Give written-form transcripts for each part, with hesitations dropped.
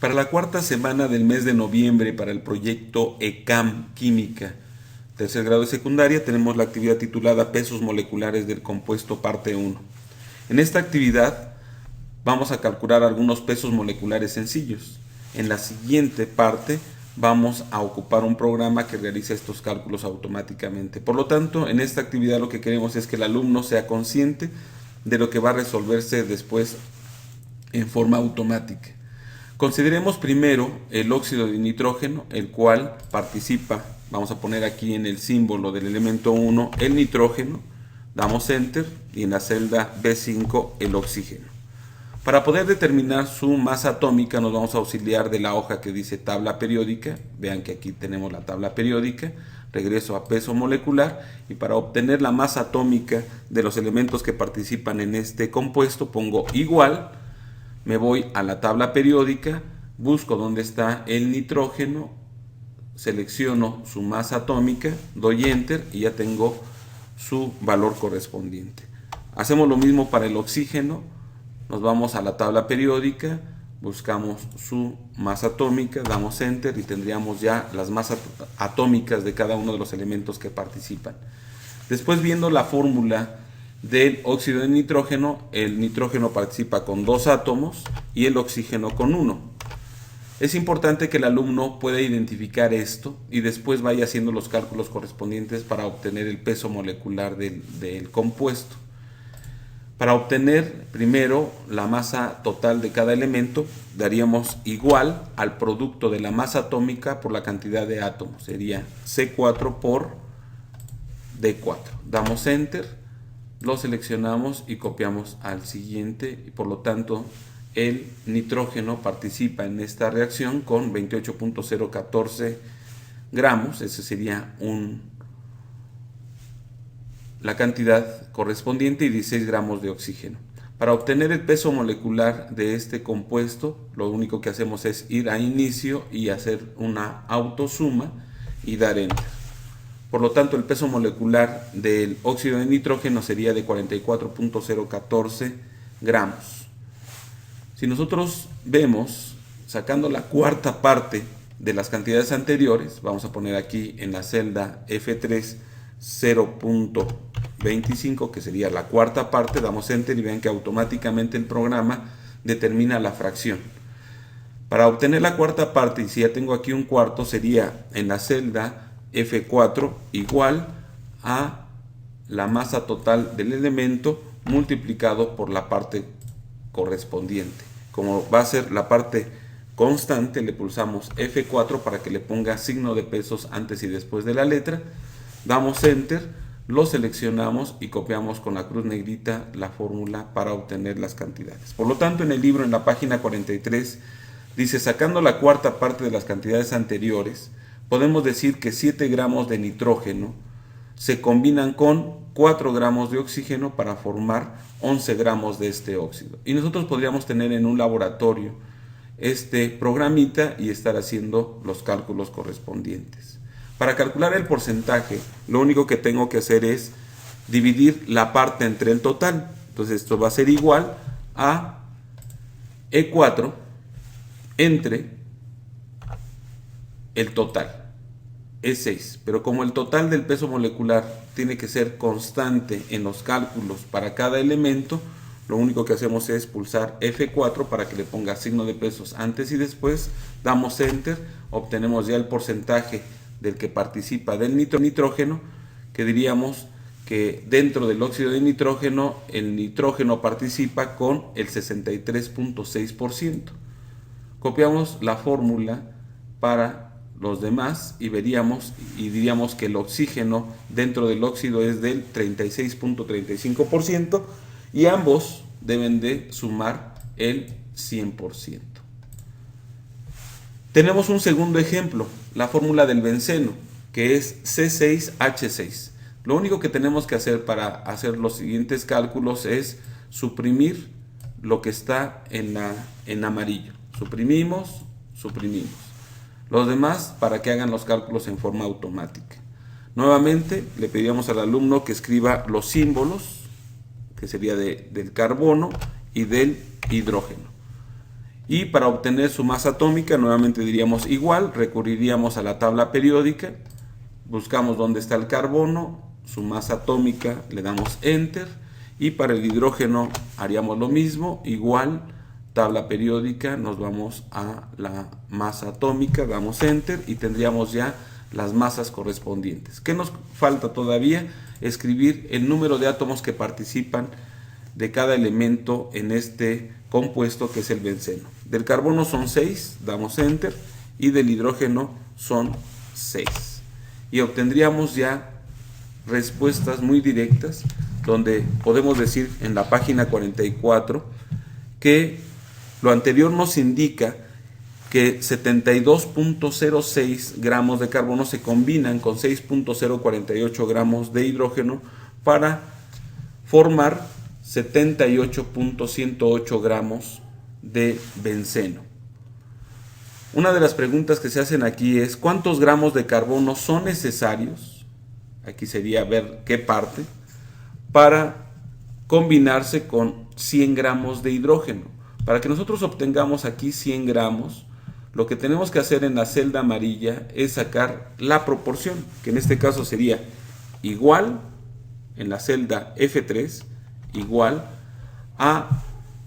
Para la cuarta semana del mes de noviembre, para el proyecto ECAM Química, tercer grado de secundaria, tenemos la actividad titulada Pesos moleculares del compuesto parte 1. En esta actividad vamos a calcular algunos pesos moleculares sencillos. En la siguiente parte vamos a ocupar un programa que realiza estos cálculos automáticamente. Por lo tanto, en esta actividad lo que queremos es que el alumno sea consciente de lo que va a resolverse después en forma automática. Consideremos primero el óxido de nitrógeno, el cual participa, vamos a poner aquí en el símbolo del elemento 1 el nitrógeno, damos enter y en la celda B5 el oxígeno. Para poder determinar su masa atómica nos vamos a auxiliar de la hoja que dice tabla periódica. Vean que aquí tenemos la tabla periódica. Regreso a peso molecular y para obtener la masa atómica de los elementos que participan en este compuesto pongo igual. Me voy a la tabla periódica, busco dónde está el nitrógeno, selecciono su masa atómica, doy enter y ya tengo su valor correspondiente. Hacemos lo mismo para el oxígeno, nos vamos a la tabla periódica, buscamos su masa atómica, damos enter y tendríamos ya las masas atómicas de cada uno de los elementos que participan. Después, viendo la fórmula del óxido de nitrógeno, el nitrógeno participa con 2 átomos y el oxígeno con 1. Es importante que el alumno pueda identificar esto y después vaya haciendo los cálculos correspondientes para obtener el peso molecular del compuesto. Para obtener primero la masa total de cada elemento, daríamos igual al producto de la masa atómica por la cantidad de átomos. Sería C4 por D4. Damos enter, lo seleccionamos y copiamos al siguiente y por lo tanto el nitrógeno participa en esta reacción con 28.014 gramos. Ese sería la cantidad correspondiente y 16 gramos de oxígeno. Para obtener el peso molecular de este compuesto, lo único que hacemos es ir a inicio y hacer una autosuma y dar enter. Por lo tanto, el peso molecular del óxido de nitrógeno sería de 44.014 gramos. Si nosotros vemos, sacando la cuarta parte de las cantidades anteriores, vamos a poner aquí en la celda F3 0.25, que sería la cuarta parte, damos enter y vean que automáticamente el programa determina la fracción. Para obtener la cuarta parte, y si ya tengo aquí un cuarto, sería en la celda F4 igual a la masa total del elemento multiplicado por la parte correspondiente. Como va a ser la parte constante, le pulsamos F4 para que le ponga signo de pesos antes y después de la letra. Damos enter, lo seleccionamos y copiamos con la cruz negrita la fórmula para obtener las cantidades. Por lo tanto, en el libro, en la página 43, dice: sacando la cuarta parte de las cantidades anteriores, podemos decir que 7 gramos de nitrógeno se combinan con 4 gramos de oxígeno para formar 11 gramos de este óxido. Y nosotros podríamos tener en un laboratorio este programita y estar haciendo los cálculos correspondientes. Para calcular el porcentaje, lo único que tengo que hacer es dividir la parte entre el total. Entonces esto va a ser igual a E4 entre el total, es 6, pero como el total del peso molecular tiene que ser constante en los cálculos para cada elemento, lo único que hacemos es pulsar F4 para que le ponga signo de pesos antes y después, damos enter, obtenemos ya el porcentaje del que participa del nitrógeno, que diríamos que dentro del óxido de nitrógeno, el nitrógeno participa con el 63.6%. Copiamos la fórmula para los demás y veríamos y diríamos que el oxígeno dentro del óxido es del 36.35% y ambos deben de sumar el 100%. Tenemos un segundo ejemplo, la fórmula del benceno, que es C6H6. Lo único que tenemos que hacer para hacer los siguientes cálculos es suprimir lo que está en amarillo. Suprimimos. Los demás para que hagan los cálculos en forma automática. Nuevamente le pediríamos al alumno que escriba los símbolos, que sería del carbono y del hidrógeno. Y para obtener su masa atómica, nuevamente diríamos igual, recurriríamos a la tabla periódica, buscamos dónde está el carbono, su masa atómica, le damos Enter, y para el hidrógeno haríamos lo mismo, igual, tabla periódica, nos vamos a la masa atómica, damos Enter y tendríamos ya las masas correspondientes. ¿Qué nos falta todavía? Escribir el número de átomos que participan de cada elemento en este compuesto que es el benceno. Del carbono son 6, damos Enter, y del hidrógeno son 6. Y obtendríamos ya respuestas muy directas, donde podemos decir en la página 44 que lo anterior nos indica que 72.06 gramos de carbono se combinan con 6.048 gramos de hidrógeno para formar 78.108 gramos de benceno. Una de las preguntas que se hacen aquí es ¿cuántos gramos de carbono son necesarios? Aquí sería ver qué parte para combinarse con 100 gramos de hidrógeno. Para que nosotros obtengamos aquí 100 gramos, lo que tenemos que hacer en la celda amarilla es sacar la proporción, que en este caso sería igual, en la celda F3, igual a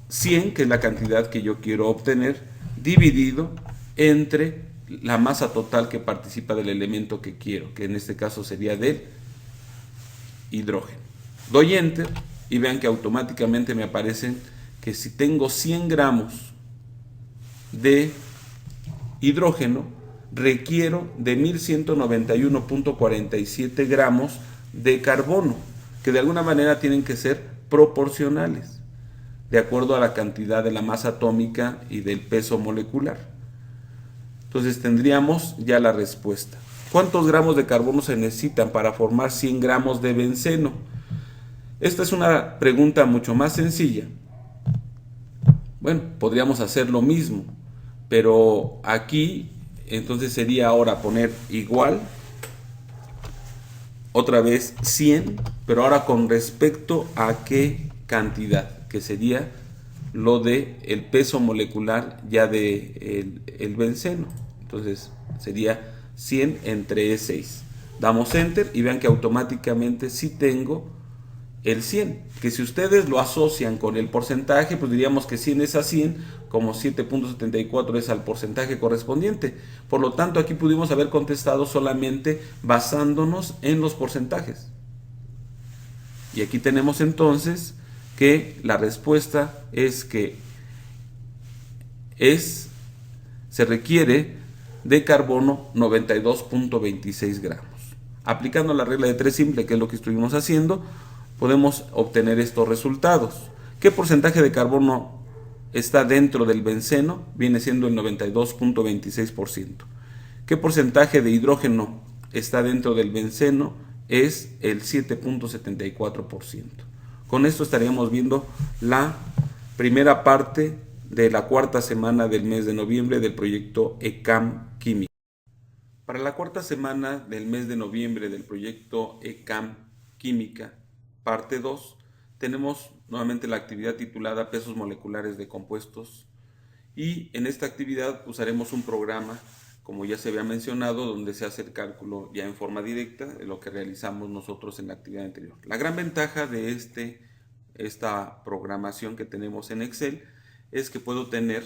100, que es la cantidad que yo quiero obtener, dividido entre la masa total que participa del elemento que quiero, que en este caso sería del hidrógeno. Doy Enter y vean que automáticamente me aparecen que si tengo 100 gramos de hidrógeno, requiero de 1191.47 gramos de carbono, que de alguna manera tienen que ser proporcionales, de acuerdo a la cantidad de la masa atómica y del peso molecular. Entonces tendríamos ya la respuesta. ¿Cuántos gramos de carbono se necesitan para formar 100 gramos de benceno? Esta es una pregunta mucho más sencilla. Bueno, podríamos hacer lo mismo, pero aquí entonces sería ahora poner igual, otra vez 100, pero ahora con respecto a qué cantidad, que sería lo de el peso molecular ya de el benceno. Entonces sería 100 entre E6. Damos Enter y vean que automáticamente sí tengo el 100, que si ustedes lo asocian con el porcentaje, pues diríamos que 100 es a 100, como 7.74 es al porcentaje correspondiente. Por lo tanto, aquí pudimos haber contestado solamente basándonos en los porcentajes. Y aquí tenemos entonces que la respuesta es que se requiere de carbono 92.26 gramos. Aplicando la regla de 3 simple, que es lo que estuvimos haciendo, podemos obtener estos resultados. ¿Qué porcentaje de carbono está dentro del benceno? Viene siendo el 92.26%. ¿Qué porcentaje de hidrógeno está dentro del benceno? Es el 7.74%. Con esto estaríamos viendo la primera parte de la cuarta semana del mes de noviembre del proyecto ECAM Química. Para la cuarta semana del mes de noviembre del proyecto ECAM Química, parte 2, tenemos nuevamente la actividad titulada Pesos moleculares de compuestos, y en esta actividad usaremos un programa, como ya se había mencionado, donde se hace el cálculo ya en forma directa de lo que realizamos nosotros en la actividad anterior. La gran ventaja de esta programación que tenemos en Excel es que puedo tener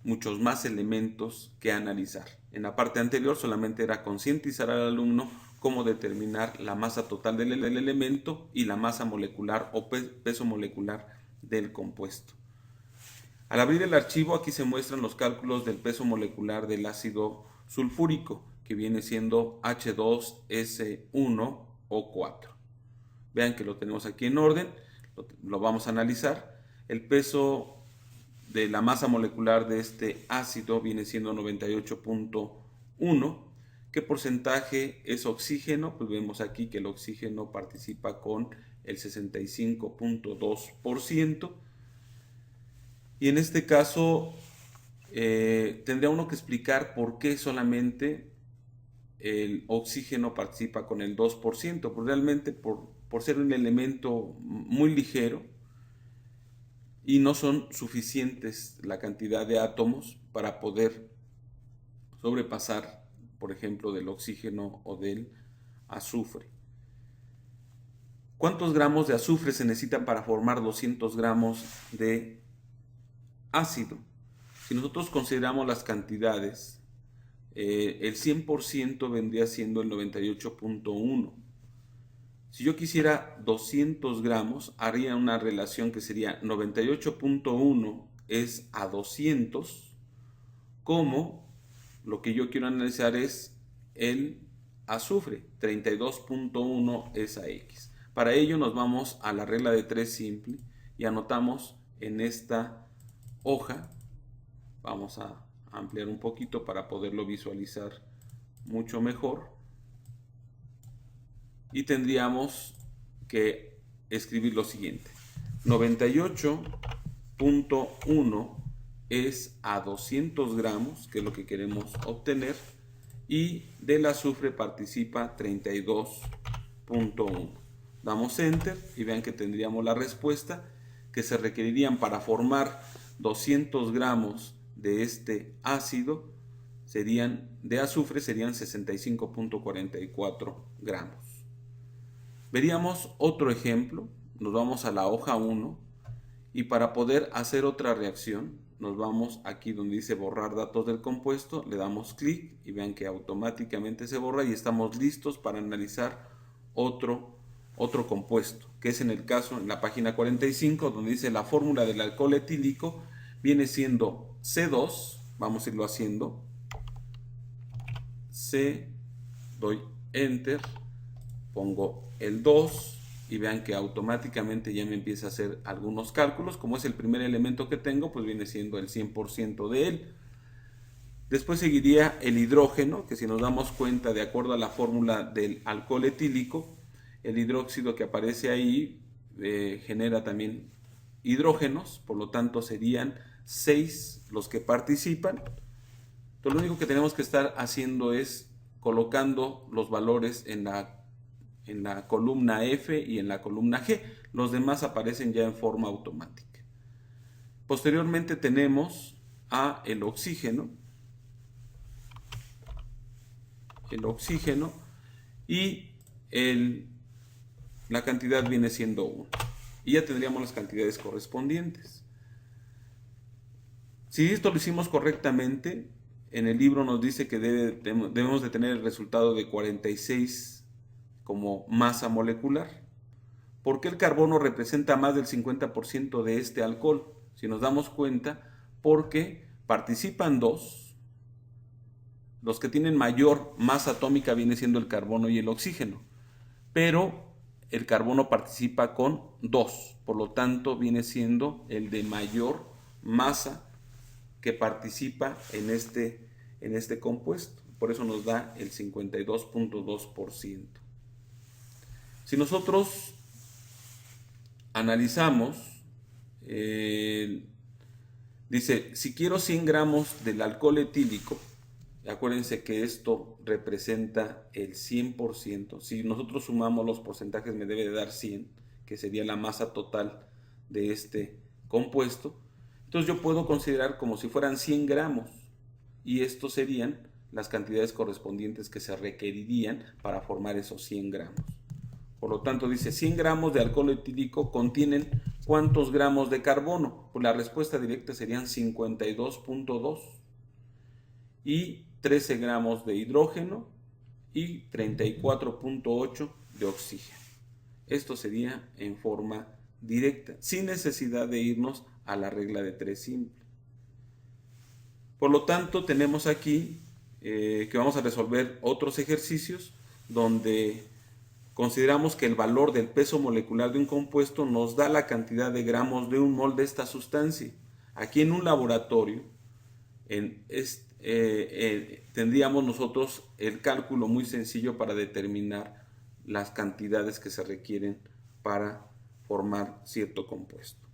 muchos más elementos que analizar. En la parte anterior solamente era concientizar al alumno cómo determinar la masa total del elemento y la masa molecular o peso molecular del compuesto. Al abrir el archivo, aquí se muestran los cálculos del peso molecular del ácido sulfúrico, que viene siendo H2S1O4. Vean que lo tenemos aquí en orden, lo vamos a analizar. El peso de la masa molecular de este ácido viene siendo 98.1. ¿Qué porcentaje es oxígeno? Pues vemos aquí que el oxígeno participa con el 65.2%. Y en este caso tendría uno que explicar por qué solamente el oxígeno participa con el 2%. Pues realmente por ser un elemento muy ligero, y no son suficientes la cantidad de átomos para poder sobrepasar, por ejemplo, del oxígeno o del azufre. ¿Cuántos gramos de azufre se necesitan para formar 200 gramos de ácido? Si nosotros consideramos las cantidades, el 100% vendría siendo el 98.1. Si yo quisiera 200 gramos, haría una relación que sería 98.1 es a 200, como lo que yo quiero analizar es el azufre, 32.1 es a X. Para ello nos vamos a la regla de 3 simple y anotamos en esta hoja, vamos a ampliar un poquito para poderlo visualizar mucho mejor, y tendríamos que escribir lo siguiente: 98.1 es a 200 gramos, que es lo que queremos obtener, y del azufre participa 32.1. Damos enter y vean que tendríamos la respuesta que se requerirían para formar 200 gramos de este ácido de azufre serían 65.44 gramos. Veríamos otro ejemplo, nos vamos a la hoja 1 y para poder hacer otra reacción nos vamos aquí donde dice borrar datos del compuesto, le damos clic y vean que automáticamente se borra y estamos listos para analizar otro compuesto, que es en el caso en la página 45 donde dice la fórmula del alcohol etílico viene siendo C2, vamos a irlo haciendo, doy enter, pongo el 2 y vean que automáticamente ya me empieza a hacer algunos cálculos. Como es el primer elemento que tengo, pues viene siendo el 100% de él. Después seguiría el hidrógeno, que si nos damos cuenta, de acuerdo a la fórmula del alcohol etílico, el hidróxido que aparece ahí genera también hidrógenos, por lo tanto serían 6 los que participan. Entonces lo único que tenemos que estar haciendo es colocando los valores en la columna F y en la columna G. Los demás aparecen ya en forma automática. Posteriormente tenemos a el oxígeno y la cantidad viene siendo 1. Y ya tendríamos las cantidades correspondientes. Si esto lo hicimos correctamente, en el libro nos dice que debemos de tener el resultado de 46 como masa molecular. ¿Por qué el carbono representa más del 50% de este alcohol? Si nos damos cuenta, porque participan 2. Los que tienen mayor masa atómica viene siendo el carbono y el oxígeno, pero el carbono participa con 2, por lo tanto viene siendo el de mayor masa que participa en este compuesto. Por eso nos da el 52.2%. Si nosotros analizamos, dice, si quiero 100 gramos del alcohol etílico, acuérdense que esto representa el 100%. Si nosotros sumamos los porcentajes me debe de dar 100, que sería la masa total de este compuesto. Entonces yo puedo considerar como si fueran 100 gramos y estos serían las cantidades correspondientes que se requerirían para formar esos 100 gramos. Por lo tanto dice 100 gramos de alcohol etílico contienen ¿cuántos gramos de carbono? Pues la respuesta directa serían 52.2 y 13 gramos de hidrógeno y 34.8 de oxígeno. Esto sería en forma directa, sin necesidad de irnos a la regla de 3 simple. Por lo tanto, tenemos aquí que vamos a resolver otros ejercicios donde consideramos que el valor del peso molecular de un compuesto nos da la cantidad de gramos de un mol de esta sustancia. Aquí en un laboratorio tendríamos nosotros el cálculo muy sencillo para determinar las cantidades que se requieren para formar cierto compuesto.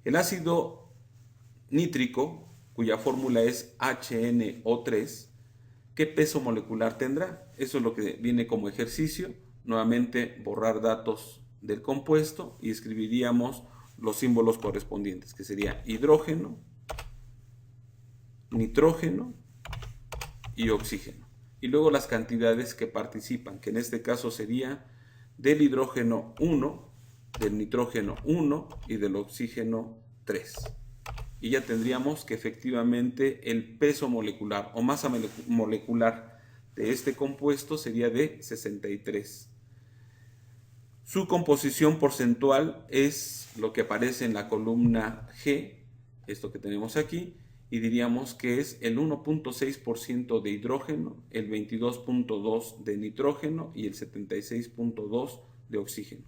El ácido nítrico, cuya fórmula es HNO3, ¿qué peso molecular tendrá? Eso es lo que viene como ejercicio. Nuevamente borrar datos del compuesto y escribiríamos los símbolos correspondientes, que sería hidrógeno, nitrógeno y oxígeno. Y luego las cantidades que participan, que en este caso sería del hidrógeno 1, del nitrógeno 1 y del oxígeno 3. Y ya tendríamos que efectivamente el peso molecular o masa molecular de este compuesto sería de 63. Su composición porcentual es lo que aparece en la columna G, esto que tenemos aquí, y diríamos que es el 1.6% de hidrógeno, el 22.2% de nitrógeno y el 76.2% de oxígeno.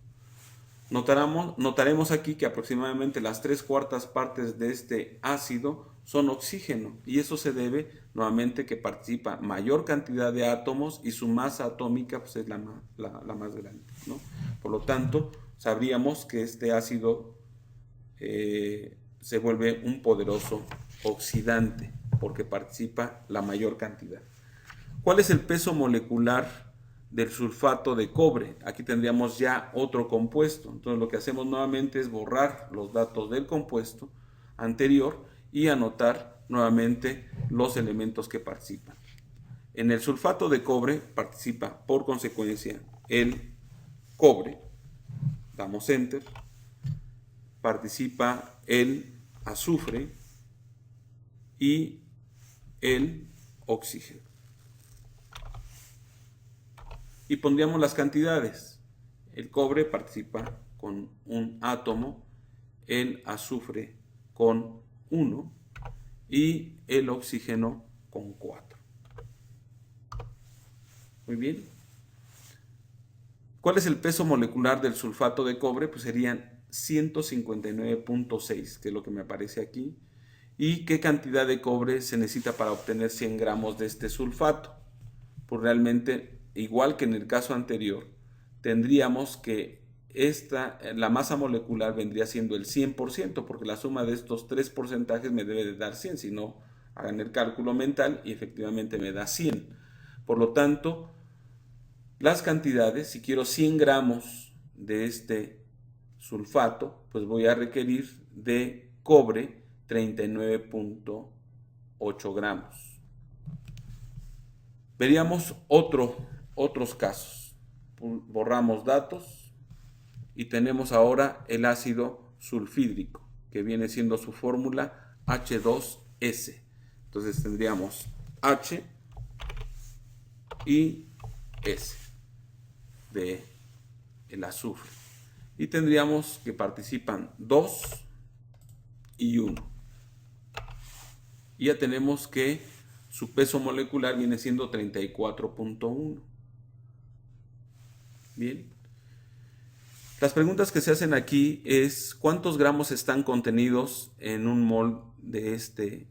Notaremos aquí que aproximadamente las 3/4 partes de este ácido son oxígeno, y eso se debe nuevamente que participa mayor cantidad de átomos y su masa atómica pues, es la más grande, ¿no? Por lo tanto, sabríamos que este ácido se vuelve un poderoso oxidante porque participa la mayor cantidad. ¿Cuál es el peso molecular del sulfato de cobre? Aquí tendríamos ya otro compuesto. Entonces lo que hacemos nuevamente es borrar los datos del compuesto anterior y anotar nuevamente los elementos que participan. En el sulfato de cobre participa por consecuencia el cobre, damos enter, participa el azufre y el oxígeno. Y pondríamos las cantidades. El cobre participa con un átomo, el azufre con 1 y el oxígeno con 4. Muy bien. ¿Cuál es el peso molecular del sulfato de cobre? Pues serían 159.6, que es lo que me aparece aquí. ¿Y qué cantidad de cobre se necesita para obtener 100 gramos de este sulfato? Pues realmente, igual que en el caso anterior, tendríamos que la masa molecular vendría siendo el 100%, porque la suma de estos tres porcentajes me debe de dar 100, si no, hagan el cálculo mental y efectivamente me da 100. Por lo tanto, las cantidades, si quiero 100 gramos de este sulfato, pues voy a requerir de cobre 39.8 gramos. Veríamos otros casos. Borramos datos y tenemos ahora el ácido sulfídrico, que viene siendo su fórmula H2S. Entonces tendríamos H y S de el azufre. Y tendríamos que participan 2 y 1. Y ya tenemos que su peso molecular viene siendo 34.1. Bien. Las preguntas que se hacen aquí es ¿cuántos gramos están contenidos en un mol de este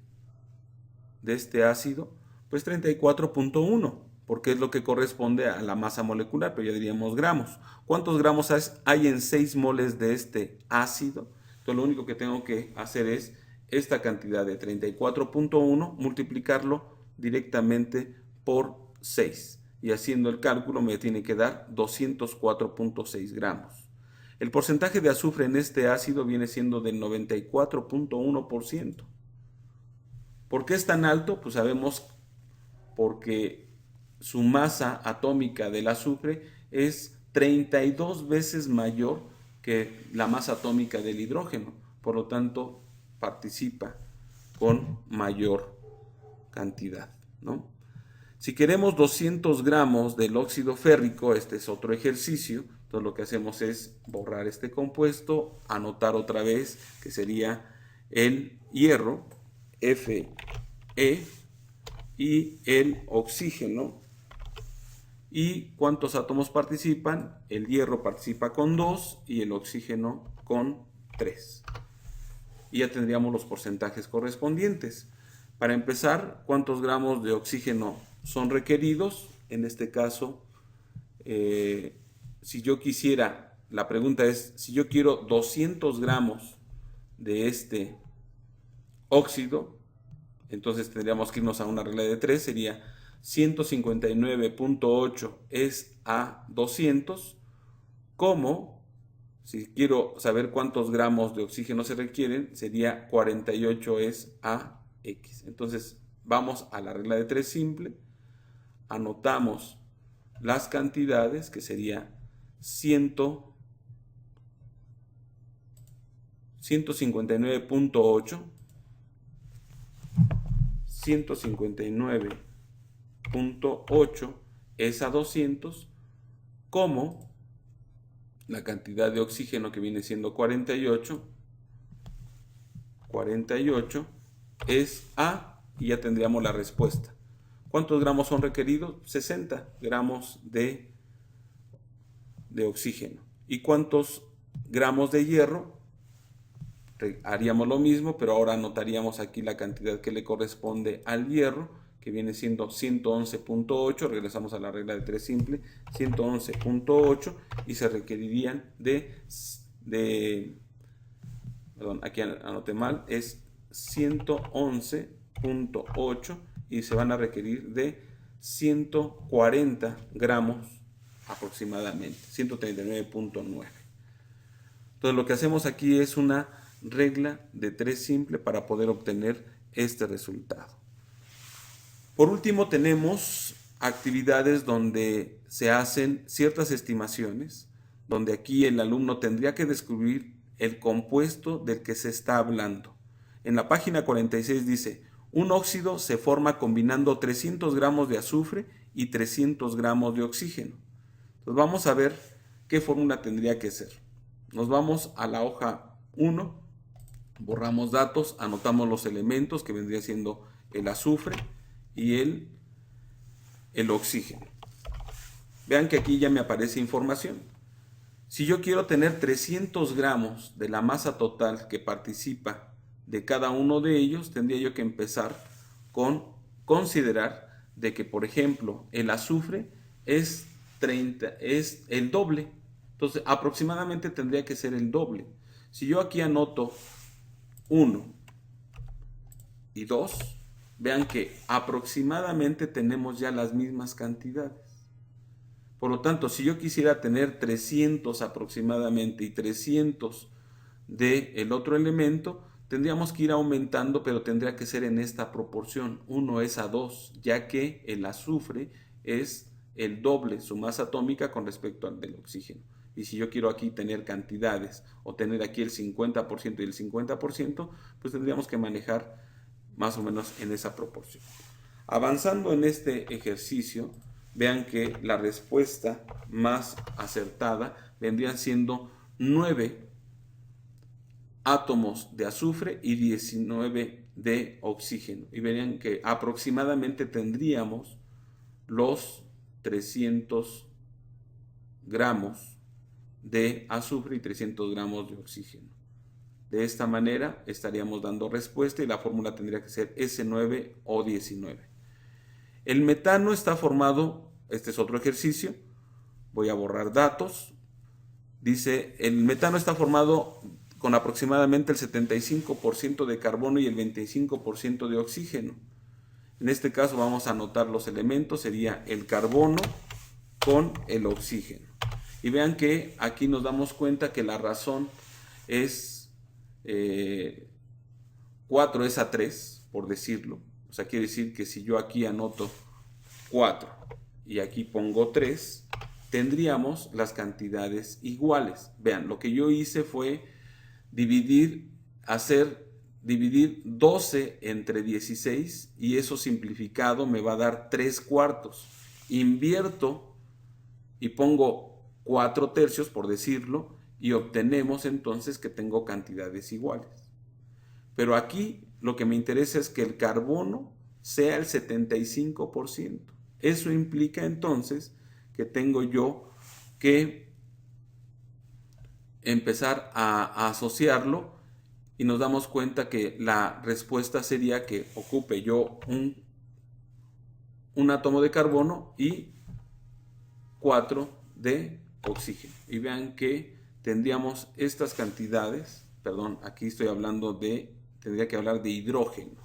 ácido? Pues 34.1, porque es lo que corresponde a la masa molecular, pero ya diríamos gramos. ¿Cuántos gramos hay en 6 moles de este ácido? Entonces lo único que tengo que hacer es esta cantidad de 34.1 multiplicarlo directamente por 6. Y haciendo el cálculo me tiene que dar 204.6 gramos. El porcentaje de azufre en este ácido viene siendo del 94.1%. ¿Por qué es tan alto? Pues sabemos porque su masa atómica del azufre es 32 veces mayor que la masa atómica del hidrógeno. Por lo tanto, participa con mayor cantidad, ¿no? Si queremos 200 gramos del óxido férrico, este es otro ejercicio. Entonces lo que hacemos es borrar este compuesto, anotar otra vez que sería el hierro, Fe, y el oxígeno. ¿Y cuántos átomos participan? El hierro participa con 2 y el oxígeno con 3. Y ya tendríamos los porcentajes correspondientes. Para empezar, ¿cuántos gramos de oxígeno son requeridos? En este caso, si yo quisiera, la pregunta es, si yo quiero 200 gramos de este óxido, entonces tendríamos que irnos a una regla de 3, sería 159.8 es a 200, como Si quiero saber cuántos gramos de oxígeno se requieren, sería 48 es AX. Entonces vamos a la regla de 3 simple, anotamos las cantidades, que sería 159.8, 159.8 es a 200, como la cantidad de oxígeno, que viene siendo 48 es A, y ya tendríamos la respuesta. ¿Cuántos gramos son requeridos? 60 gramos de oxígeno. ¿Y cuántos gramos de hierro? Haríamos lo mismo, pero ahora anotaríamos aquí la cantidad que le corresponde al hierro, que viene siendo 111.8, regresamos a la regla de 3 simple, 111.8, y se requerirían perdón, aquí anoté mal, es 111.8, y se van a requerir de 140 gramos aproximadamente, 139.9. Entonces lo que hacemos aquí es una regla de 3 simple para poder obtener este resultado. Por último, tenemos actividades donde se hacen ciertas estimaciones, donde aquí el alumno tendría que descubrir el compuesto del que se está hablando. En la página 46 dice: un óxido se forma combinando 300 gramos de azufre y 300 gramos de oxígeno. Entonces vamos a ver qué fórmula tendría que ser. Nos vamos a la hoja 1, borramos datos, anotamos los elementos, que vendría siendo el azufre y el oxígeno. Vean que aquí ya me aparece información. Si yo quiero tener 300 gramos de la masa total que participa de cada uno de ellos, tendría yo que empezar con considerar de que, por ejemplo, el azufre es el doble. Entonces, aproximadamente tendría que ser el doble. Si yo aquí anoto 1 y 2, vean que aproximadamente tenemos ya las mismas cantidades. Por lo tanto, si yo quisiera tener 300 aproximadamente y 300 del otro elemento, tendríamos que ir aumentando, pero tendría que ser en esta proporción, 1 es a 2, ya que el azufre es el doble su masa atómica con respecto al del oxígeno. Y si yo quiero aquí tener cantidades o tener aquí el 50% y el 50%, pues tendríamos que manejar más o menos en esa proporción. Avanzando en este ejercicio, vean que la respuesta más acertada vendrían siendo 9 átomos de azufre y 19 de oxígeno. Y verían que aproximadamente tendríamos los 300 gramos de azufre y 300 gramos de oxígeno. De esta manera estaríamos dando respuesta y la fórmula tendría que ser S9 o 19. El metano está formado, este es otro ejercicio, voy a borrar datos. Dice, el metano está formado con aproximadamente el 75% de carbono y el 25% de oxígeno. En este caso vamos a anotar los elementos, sería el carbono con el oxígeno. Y vean que aquí nos damos cuenta que la razón es 4 es a 3, por decirlo. O sea, quiere decir que si yo aquí anoto 4 y aquí pongo 3, tendríamos las cantidades iguales. Vean, lo que yo hice fue dividir 12 entre 16 y eso simplificado me va a dar 3/4. Invierto y pongo 4/3, por decirlo, y obtenemos entonces que tengo cantidades iguales. Pero aquí lo que me interesa es que el carbono sea el 75%. Eso implica entonces que tengo yo que empezar a asociarlo y nos damos cuenta que la respuesta sería que ocupe yo un átomo de carbono y 4 de oxígeno. Y vean que tendríamos estas cantidades, perdón, aquí estoy hablando de, tendría que hablar de hidrógeno.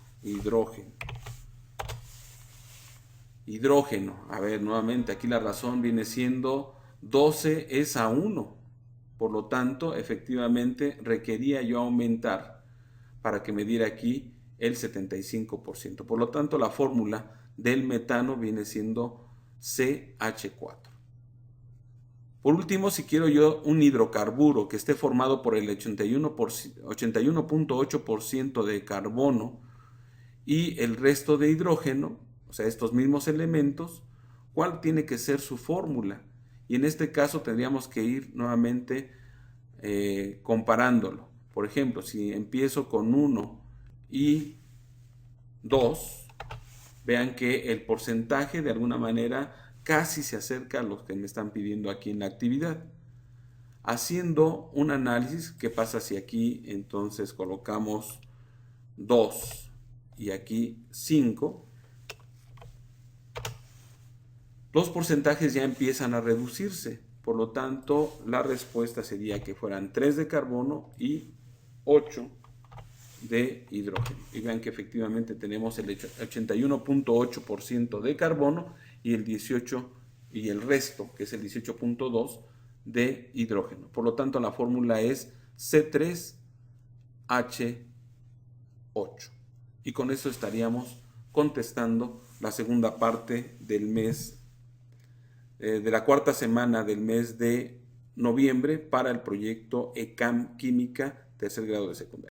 A ver, nuevamente, aquí la razón viene siendo 12 es a 1. Por lo tanto, efectivamente, requería yo aumentar para que me diera aquí el 75%. Por lo tanto, la fórmula del metano viene siendo CH4. Por último, si quiero yo un hidrocarburo que esté formado por el 81.8% de carbono y el resto de hidrógeno, o sea, estos mismos elementos, ¿cuál tiene que ser su fórmula? Y en este caso tendríamos que ir nuevamente comparándolo. Por ejemplo, si empiezo con 1 y 2, vean que el porcentaje de alguna manera casi se acerca a los que me están pidiendo aquí en la actividad. Haciendo un análisis, ¿qué pasa si aquí entonces colocamos 2 y aquí 5? Los porcentajes ya empiezan a reducirse. Por lo tanto, la respuesta sería que fueran 3 de carbono y 8 de hidrógeno. Y vean que efectivamente tenemos el 81.8% de carbono y el 18 y el resto, que es el 18.2 de hidrógeno. Por lo tanto, la fórmula es C3H8. Y con eso estaríamos contestando la segunda parte del mes, de la cuarta semana del mes de noviembre para el proyecto ECAM Química, tercer grado de secundaria.